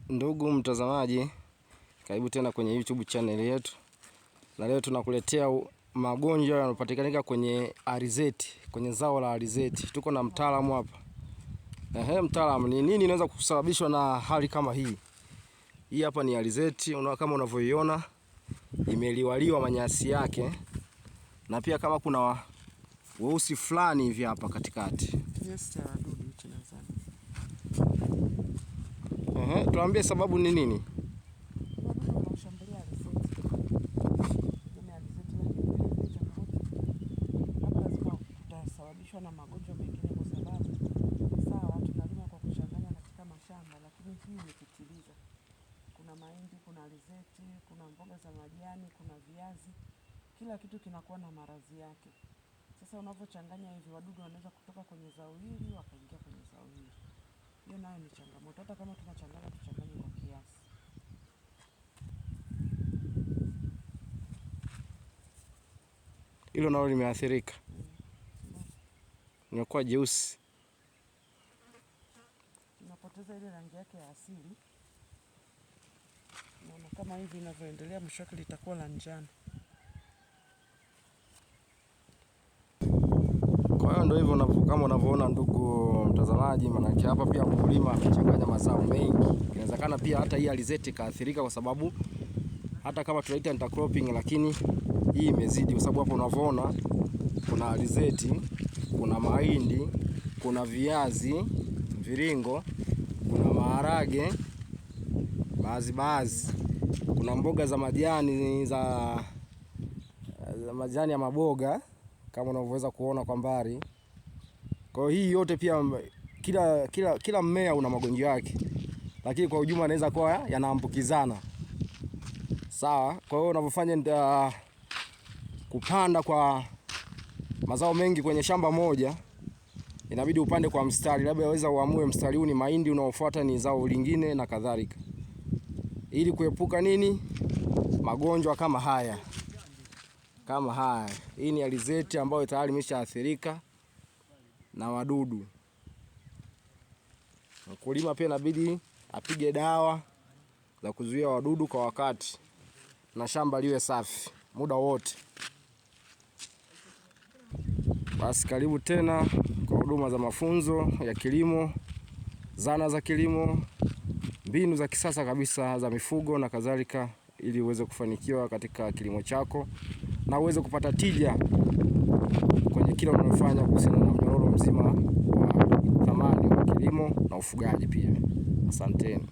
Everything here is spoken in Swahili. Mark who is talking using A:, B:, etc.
A: Ndugu mtazamaji, karibu tena kwenye YouTube channel yetu. Na leo tunakuletea magonjwa yanayopatikana kwenye alizeti, kwenye zao la alizeti. Tuko na mtaalamu hapa. Mtaalamu, ni nini inaweza kusababishwa na hali kama hii? Hii hapa ni alizeti, kama unavyoiona imeliwaliwa manyasi yake, na pia kama kuna weusi fulani hivi hapa katikati.
B: Yes, wadudu tunazana.
A: Tuambie sababu ni nini?
B: Sababishwa na magonjwa mengine kwa sababu sawa tunalima kwa kuchanganya katika mashamba, lakini hii imepitiliza. Kuna mahindi, kuna alizeti, kuna mboga za majani, kuna viazi. Kila kitu kinakuwa na maradhi yake. Sasa unavyochanganya hivi wadudu wanaweza kutoka kwenye zao hili wakaingia kwenye zao hili. Hiyo nayo ni changamoto. Hata kama tunachanganya tuchanganye kwa kiasi.
A: Hilo nalo limeathirika. Inakuwa jeusi.
B: Inapoteza ile rangi yake ya asili. Na kama hivi inavyoendelea mwisho wake litakuwa la njano.
A: Kwa hiyo ndio hivyo kama unavyoona ndugu mtazamaji, maana hapa pia mkulima amechanganya mazao mengi. Inawezekana pia hata hii alizeti kaathirika kwa sababu hata kama tunaita intercropping, lakini hii imezidi kwa sababu hapo unavyoona kuna alizeti, kuna mahindi, kuna viazi mviringo, kuna maharage, baadhi, kuna mboga za majani za majani ya maboga kama unavyoweza kuona kwa mbali. Kwa hiyo hii yote pia kila mmea una magonjwa yake, lakini kwa ujumla yanaweza kuwa yanaambukizana. Sawa, kwa hiyo unavyofanya kupanda kwa mazao mengi kwenye shamba moja, inabidi upande kwa mstari, labda waweza uamue mstari huu ni mahindi, unaofuata ni zao lingine na kadhalika, ili kuepuka nini? Magonjwa kama haya. Hii ni alizeti ambayo tayari imeshaathirika na wadudu. Mkulima pia inabidi apige dawa za kuzuia wadudu kwa wakati, na shamba liwe safi muda wote. Basi karibu tena kwa huduma za mafunzo ya kilimo, zana za kilimo, mbinu za kisasa kabisa za mifugo na kadhalika, ili uweze kufanikiwa katika kilimo chako na uweze kupata tija kwenye kila unalofanya kuhusiana na mnyororo mzima wa thamani wa kilimo na ufugaji pia. Asanteni.